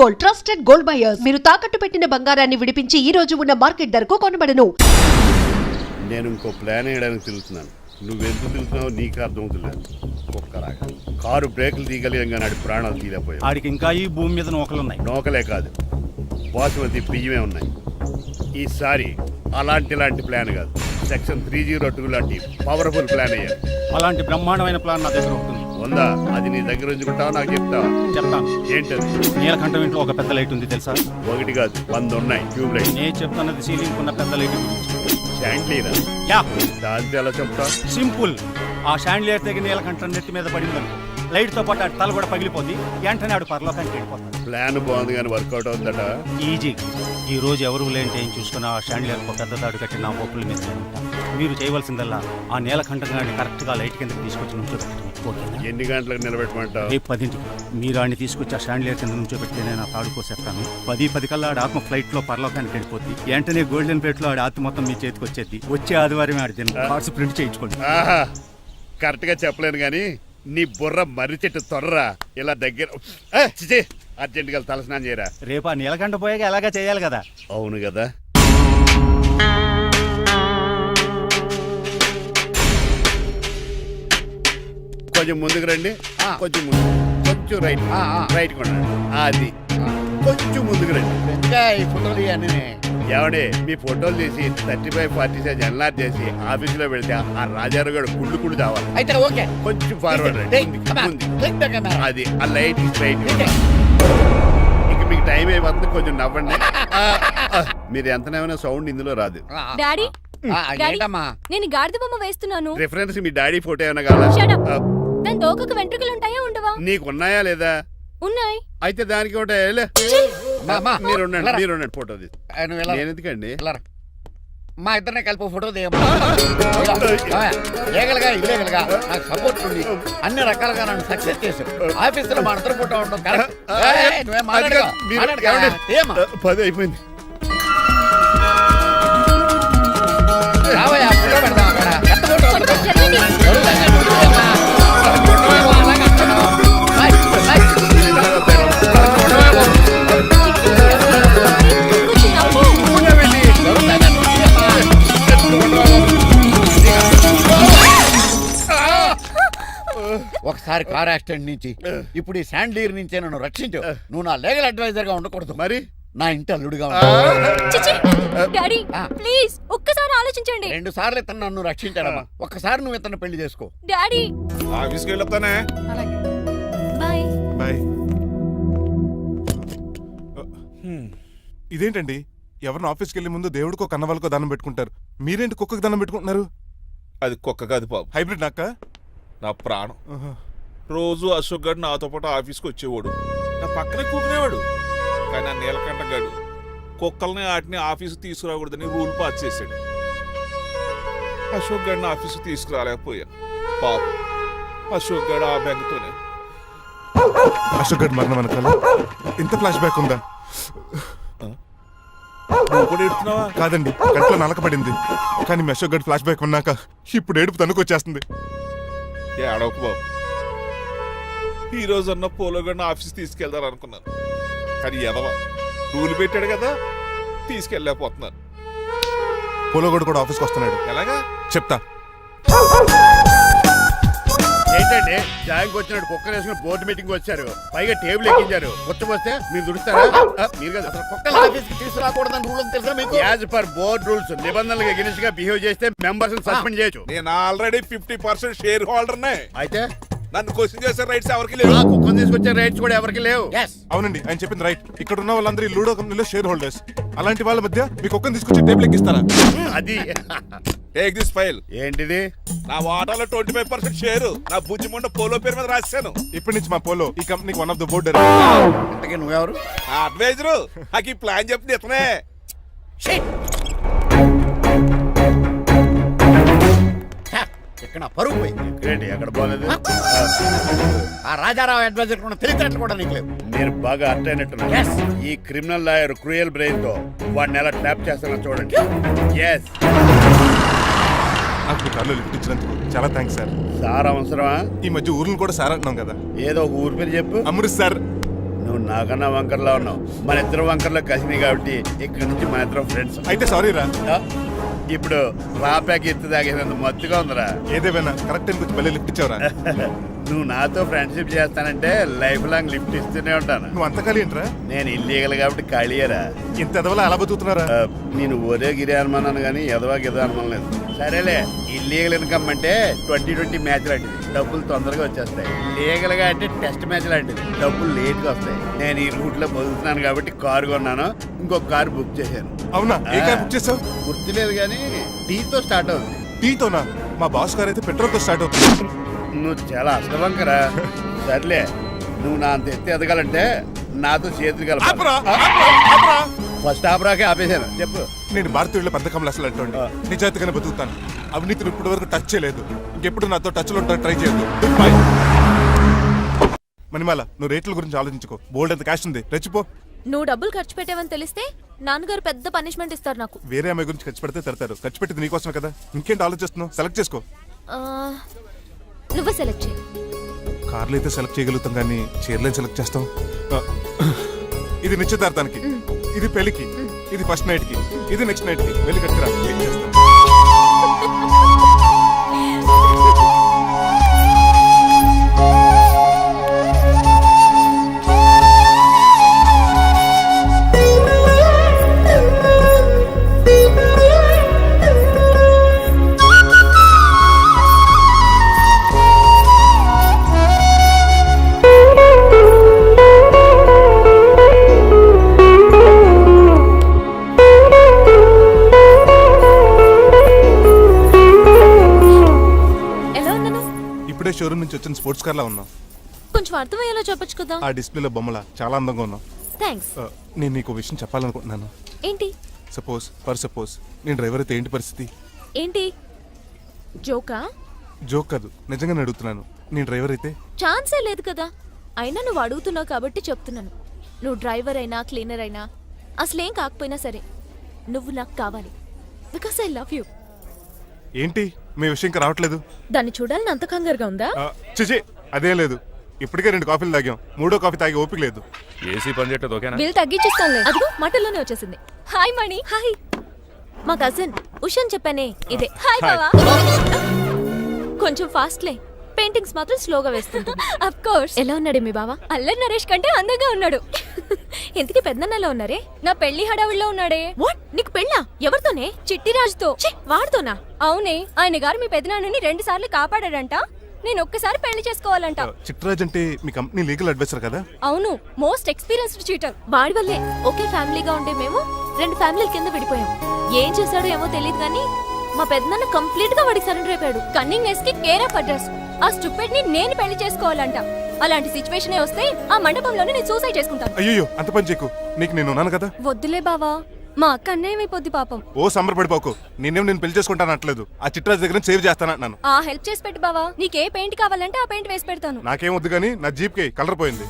Gold, trusted gold buyers. మీరు తాకట్టు పెట్టిన బంగారాన్ని విడిపించి ఈ రోజు ఉన్న మార్కెట్ ధరకు కొనబడను. నేను ఇంకో ప్లాన్ వేయడానికి తిరుగుతున్నాను. నువ్వెందుకు తిరుగుతున్నావో నీకు అర్థమవుతులేదు. ఒక్కలాగా కారు బ్రేకులు తీయగలిగాం కానీ ప్రాణాలు తీయలేకపోయాయి. ఆడికి ఇంకా ఈ భూమి మీద నూకలున్నాయి. నూకలే కాదు, బాసుమతి బియ్యమే ఉన్నాయి. ఈసారి ఇలాంటి ప్లాన్ కాదు, సెక్షన్ 302 లాంటి పవర్ఫుల్ ప్లాన్ అయ్యారు. అలాంటి బ్రహ్మాండమైన ప్లాన్ నా దగ్గర ఉంటుంది. ఉందా? అది నీ దగ్గర ఉంచుకుంటావా? నాకు చెప్తావా? చెప్తాను. ఏంటది? నీలకంఠం ఇంట్లో ఒక పెద్ద లైట్ ఉంది తెలుసా? ఒకటి కాదు, 100 ఉన్నాయి ట్యూబ్ లైట్. నేను చెప్తున్నది సీలింగ్ ఉన్న పెద్ద లైట్ శాండ్లీరా? యా, దాంతో ఎలా చెప్తా? సింపుల్. ఆ షాండ్లియర్ తెగి నీలకంఠం నెత్తి మీద పడిందనుకో, లైట్ తో పాటు ఆడి తల కూడా పగిలిపోద్ది. వెంటనే ఆడు పరలోకానికి వెళ్ళిపోతాడు. ప్లాన్ బాగుంది కానీ వర్కౌట్ అవుతుందట. ఈజీ. ఈ రోజు ఎవరు లేంటే ఏం చూసుకున్న ఆ షాండ్లియర్ ఒక పెద్ద తాడు కట్టి నా బొప్పుల మీద మీరు చేయవలసిందల్లా ఆ నీలకంఠం గారిని కరెక్ట్ గా లైట్ కింద తీసుకొచ్చి నుంచోబెట్టండి. ఓకేనా? ఎన్ని గంటలకు నిలబెట్టమంటావు? రేపు 10ంటికి మీరు ఆడిని తీసుకొచ్చి ఆ షాండ్లియర్ కింద నుంచోబెడితే నేను ఆ తాడు కోసేస్తాను. 10 కల్లా ఆడి ఆత్మ ఫ్లైట్ లో పరలోకానికి వెళ్ళిపోద్ది. వెంటనే గోల్డెన్ ప్లేట్ లో ఆడి ఆత్మ మొత్తం మీ చేతికి వచ్చేది. వచ్చే ఆదివారం ఆడి కార్డ్స్ ప్రింట్ చేయించుకోండి. కరెక్ట్ గా చెప్పలేను కానీ నీ బుర్ర మర్రి చెట్టు తొర్రా. ఇలా దగ్గర అర్జెంట్ గా తలస్నానం చేయరా. రేపు ఆ నీలకంఠ పోయాక ఎలాగా చేయాలి కదా. అవును కదా. కొంచెం ముందుకు రండి. కొంచెం ముందు, కొంచెం రైట్, రైట్ కొనండి. అది కొంచెం ముందుకు రండి. ఈ ఫోటోలు ఇవన్నీ ఏమండి, మీ ఫోటోలు తీసి 35-40 సైజ్ ఎన్లార్ చేసి ఆఫీసులో పెడితే ఆ రాజారావు గారు కుళ్ళు తావాలి. అయితే ఓకే, కొంచెం ఫార్వర్డ్ రండి. అది ఆ లైట్ స్ట్రైట్. ఇక మీకు టైం అయిపోతుంది, కొంచెం నవ్వండి. మీరు ఎంతనేమైనా సౌండ్ ఇందులో రాదు. డాడీ, ఏంటమ్మా? నేను గాడిద బొమ్మ వేస్తున్నాను. రిఫరెన్స్ మీ డాడీ ఫోటో ఏమైనా కావాలా? దాని దోకకు వెంట్రుకలు ఉంటాయా ఉండవా? నీకు ఉన్నాయా లేదా? ఉన్నాయి. అయితే దానికి ఉంటాయా? మీరు ఉండండి, ఫోటో తీసి. నేను ఎందుకండి? మా ఇద్దరినే కలిపి ఫోటో తీయగలగా ఇల్లేగలగా నాకు సపోర్ట్ ఉంది. అన్ని రకాలుగా నన్ను సక్సెస్ చేశారు. ఆఫీసులో మా ఇద్దరు ఫోటో ఉండడం పది అయిపోయింది. రావయ్యా, ఫోటో పెడదాం అక్కడ. ఒకసారి కార్ యాక్సిడెంట్ నుంచి, ఇప్పుడు ఈ శాండ్లీర్ నుంచే నన్ను రక్షించు. నువ్వు నా లీగల్ అడ్వైజర్ గా ఉండకూడదు, మరి నా ఇంటి అల్లుడుగా డాడీ ప్లీజ్ ఒక్కసారి ఆలోచించండి. 2 సార్లు ఇతను నన్ను రక్షించాడమ్మా. ఒక్కసారి నువ్వు ఇతను పెళ్లి చేసుకో. డాడీ ఆఫీస్కి వెళ్ళొస్తానే. Bye bye. ఇదేంటండి, ఎవరిని ఆఫీస్కి వెళ్ళే ముందు దేవుడికో కన్నవాళ్ళకో దండం పెట్టుకుంటారు, మీరేంటి కుక్కకి దండం పెట్టుకుంటున్నారు? అది కుక్క కాదు బాబు, హైబ్రిడ్ నక్క. నా ప్రాణం. రోజు అశోక్ గడు నాతో పాటు ఆఫీస్కి వచ్చేవాడు, నా పక్కనే కూకునేవాడు. కానీ ఆ నీలకంఠ గడు కుక్కల్ని వాటిని ఆఫీసు తీసుకురాకూడదని రూల్ పాస్ చేశాడు. అశోక్ గడిని ఆఫీసు తీసుకురాలేకపోయా. పాప అశోక్ గడు ఆ బెంగతోనే. అశోక్ గడ్ మరణం వెనకాల ఇంత ఫ్లాష్ బ్యాక్ ఉందా? నువ్వు కూడా ఎడుతున్నావా? కాదండి, కంట్లో నలకపడింది. కానీ మీ అశోక్ గడ్ ఫ్లాష్ బ్యాక్ ఉన్నాక ఇప్పుడు ఏడుపు తనుకొచ్చేస్తుంది. ఏడవకు బాబు, ఈ రోజన్న పోలో గడిని ఆఫీస్ తీసుకెళ్దాం అనుకున్నాను, కానీ ఎదవా రూల్ పెట్టాడు కదా, తీసుకెళ్ళలేకపోతున్నాను. పోలోగోడు కూడా ఆఫీస్కి వస్తున్నాడు. ఎలాగా చెప్తా. ఏంటండి, జాయింగ్ వచ్చినట్టు కుక్కలు వేసుకుని బోర్డు మీటింగ్ వచ్చారు, పైగా టేబుల్ ఎక్కించారు. వస్తే మీరు దుడుస్తారా? మీరు కదా కుక్కలు ఆఫీస్కి తీసుకురాకూడదని రూల్ తెలుసా మీకు? యాజ్ పర్ బోర్డ్ రూల్స్ నిబంధనలకు ఎగనిస్ట్ గా బిహేవ్ చేస్తే మెంబర్స్ సస్పెండ్ చేయొచ్చు. నేను ఆల్రెడీ 50% షేర్ హోల్డర్నే. అయితే నన్ను క్వశ్చన్ చేసే రైట్స్ ఎవరికి లేవు. కుక్కను తీసుకొచ్చే రైట్స్ కూడా ఎవరికి లేవు. అవునండి, ఆయన చెప్పింది రైట్. ఇక్కడ ఉన్న వాళ్ళందరూ ఈ లూడో కంపెనీలో షేర్ హోల్డర్స్. అలాంటి వాళ్ళ మధ్య మీ కుక్కను తీసుకొచ్చి టేబుల్ ఎక్కిస్తారా? అది టేక్ దిస్ ఫైల్. ఏంటిది? నా వాటాలో 25% షేరు నా బుజ్జిముండ పోలో పేరు మీద రాశాను. ఇప్పటి నుంచి మా పోలో ఈ కంపెనీకి వన్ ఆఫ్ ద బోర్డర్. ఇంతకీ నువ్వెవరు? నా అడ్వైజరు. నాకు ఈ ప్లాన్ చెప్పింది ఇతనే. ఇక్కడ పరుగు పోయి ఏంటి ఎక్కడ పోలేదు? ఆ రాజారావు అడ్వైజర్ కూడా తెలిసినట్లు కూడా నీకు లేవు. మీరు బాగా అర్థ అయినట్టున్నారు. ఈ క్రిమినల్ లాయర్ క్రూయల్ బ్రెయిన్ తో వాడిని ఎలా ట్రాప్ చేస్తారో చూడండి. ఎస్, నాకు కార్లో లిఫ్ట్ ఇచ్చినందుకు చాలా థ్యాంక్స్ సార్. సార్ అవసరమా? ఈ మధ్య ఊర్లు కూడా సార్ అంటున్నాం కదా. ఏదో ఒక ఊరి పేరు చెప్పు. అమృత్ సార్. నువ్వు నాకన్నా వంకర్లా ఉన్నావు. మన ఇద్దరు వంకర్లో కలిసినాయి కాబట్టి ఇక్కడ నుంచి మన ఇద్దరం ఫ్రెండ్స్. అయితే సారీ రా. ఇప్పుడు రాపాకి ఎత్తు తాగేదంత మత్తుగా ఉందిరా. ఏదేమైనా కరెక్ట్ టైంకి వచ్చి మళ్ళీ లిఫ్ట్ ఇచ్చావురా. నువ్వు నాతో ఫ్రెండ్షిప్ చేస్తానంటే లైఫ్ లాంగ్ లిఫ్ట్ ఇస్తూనే ఉంటాను. నువ్వు అంత ఖాళీ ఏంట్రా? నేను ఇల్లీగల్ కాబట్టి ఖాళీయరా. ఇంత ఎదవలా ఎలా బతుకుతున్నారా? నేను ఒరే గిరి అనుమానాను కానీ ఎదవా గిదో అనుమానం లేదు. సరేలే, ఇల్లీగల్ ఇన్కమ్ అంటే 2020 మ్యాచ్ లాంటిది, డబ్బులు తొందరగా వచ్చేస్తాయి. లీగల్ గా అంటే టెస్ట్ మ్యాచ్ లాంటిది, డబ్బులు లేట్ గా వస్తాయి. నేను ఈ రూట్ లో బతుకుతున్నాను కాబట్టి కారు కొన్నాను, ఇంకొక కారు బుక్ చేశాను. అవునా? ఏ కార్ బుక్ చేసావు? గుర్తులేదు కానీ టీతో స్టార్ట్ అవుతుంది. టీతోనా? మా బాస్ కార్ అయితే పెట్రోల్ తో స్టార్ట్ అవుతుంది. నువ్వు చాలా అష్టవంకరా. సర్లే, నువ్వు నా అంత ఎత్తి ఎదగాలంటే నాతో చేతులు ఆపురా, కలపాలి. ఆపురా, ఆపురా. ఫస్ట్ ఆపరాకే ఆపేశాను. చెప్పు. నేను భారతీయుల పెద్ద కమలు అసలు అంటోండి. నిజాయితీగానే బతుకుతాను. అవినీతిని ఇప్పటి వరకు టచ్ చేయలేదు. ఇంకెప్పుడు నాతో టచ్ లో ట్రై చేయొద్దు. బాయ్. మణిమాల, నువ్వు రేట్ల గురించి ఆలోచించుకో. బోల్డ్ అంత క్యాష్ ఉంది, రెచ్చిపో. నువ్వు డబ్బులు ఖర్చు పెట్టావని తెలిస్తే నాన్నగారు పెద్ద పనిష్మెంట్ ఇస్తారు నాకు. వేరే అమ్మాయి గురించి ఖర్చు పెడితే తడతారు. ఖర్చు పెట్టింది నీకోసమే కదా. ఇంకేంటి ఆలోచిస్తున్నావు? సెలెక్ట్ చేసుకో. ఆ, నువ్వే సెలెక్ట్ చేయి. కార్లు అయితే సెలెక్ట్ చేయగలుగుతాం కానీ చీరలేం సెలెక్ట్ చేస్తాం. ఇది నిశ్చితార్థానికి, ఇది పెళ్లికి, ఇది ఫస్ట్ నైట్ కి, ఇది నెక్స్ట్ నైట్ కి. వెళ్ళి కట్టుకురా. వెయిట్ చేస్తాను. ఎలా ఉన్నాను? ఇప్పుడే షోరూమ్ నుంచి వచ్చిన స్పోర్ట్స్ కార్ లా ఉన్నావు. కొంచెం అర్థమయ్యేలా చెప్పొచ్చు కదా. ఆ డిస్ప్లేలో బొమ్మల చాలా అందంగా ఉన్నావు. థ్యాంక్స్. నేను నీకు విషయం చెప్పాలనుకుంటున్నాను. ఏంటి? సపోజ్ నేను డ్రైవర్ అయితే ఏంటి పరిస్థితి? ఏంటి జోకా? జోక్ కాదు, నిజంగానే అడుగుతున్నాను. నేను డ్రైవర్ అయితే ఛాన్సే లేదు కదా. అయినా నువ్వు అడుగుతున్నావు కాబట్టి చెప్తున్నాను. నువ్వు డ్రైవర్ అయినా క్లీనర్ అయినా అసలేం కాకపోయినా సరే నువ్వు నాకు కావాలి. Because I love you. ఏంటి మీ విషయం ఇంకా రావట్లేదు? దాన్ని చూడాలని అంత కంగారుగా ఉందా? చిచి, అదేం లేదు. ఇప్పటికే 2 కాఫీలు తాగాం. 3వ కాఫీ తాగే ఓపిక లేదు. ఏసీ పని చేయట్లేదు ఓకేనా? బిల్ తగ్గించిస్తానులే. అదిగో మాటల్లోనే వచ్చేసింది. హాయ్ మణి. హాయ్. మా కజిన్ ఉషాన్ చెప్పానే ఇదే. హాయ్ బావా. కొంచెం ఫాస్ట్లే, పెయింటింగ్స్ మాత్రం స్లోగా వేస్తుంటుంది. Of course. ఎలా ఉన్నాడు మీ బావా? అల్లరి నరేష్ కంటే అందంగా ఉన్నాడు. ఇంతకీ పెద్దన్నలో ఉన్నారే? నా పెళ్లి హడావిడిలో ఉన్నాడే. వాట్? నీకు పెళ్ళా? ఎవరితోనే? చిట్టిరాజుతో. వాడితోనా? అవునే. ఆయన గారు మీ పెద్దనాన్నని 2 సార్లు కాపాడాడంట. నేను ఒక్కసారి పెళ్లి చేసుకోవాలంట. చిట్రాజ్ అంటే మీ కంపెనీ లీగల్ అడ్వైజర్ కదా? అవును, మోస్ట్ ఎక్స్పీరియన్స్డ్ చీటర్. వాడి వల్లే ఒకే ఫ్యామిలీగా ఉండే మేము 2 ఫ్యామిలీల కింద విడిపోయాం. ఏం చేశాడో ఏమో తెలియదు కానీ మా పెద్దనాన్న కంప్లీట్ గా వాడికి సరెండర్ అయిపోయాడు. కన్నింగ్ నెస్ కి కేర్ ఆఫ్ అడ్రస్. ఆ స్టూపిడ్ ని నేను పెళ్లి చేసుకోవాలంట. అలాంటి సిచ్యువేషన్ వస్తే ఆ మండపంలోనే నేను సూసైడ్ చేసుకుంటాను. అయ్యో, అంత పని చేయకు. నీకు నేను ఉన్నాను కదా. వద్దులే బావా, మా అక్క అన్యాయం అయిపోద్ది పాపం. ఓ సంబరపడిపోకు. నేను పెళ్లి చేసుకుంటాను అనట్లేదు. ఆ చిట్రాజ్ దగ్గర సేవ్ చేస్తానంటున్నాను. ఆ హెల్ప్ చేసి పెట్టు బావా. నీకే పెయింట్ కావాలంటే ఆ పెయింట్ వేసి పెడతాను. నాకేం వద్దు కానీ నా జీప్ కి కలర్ పోయింది.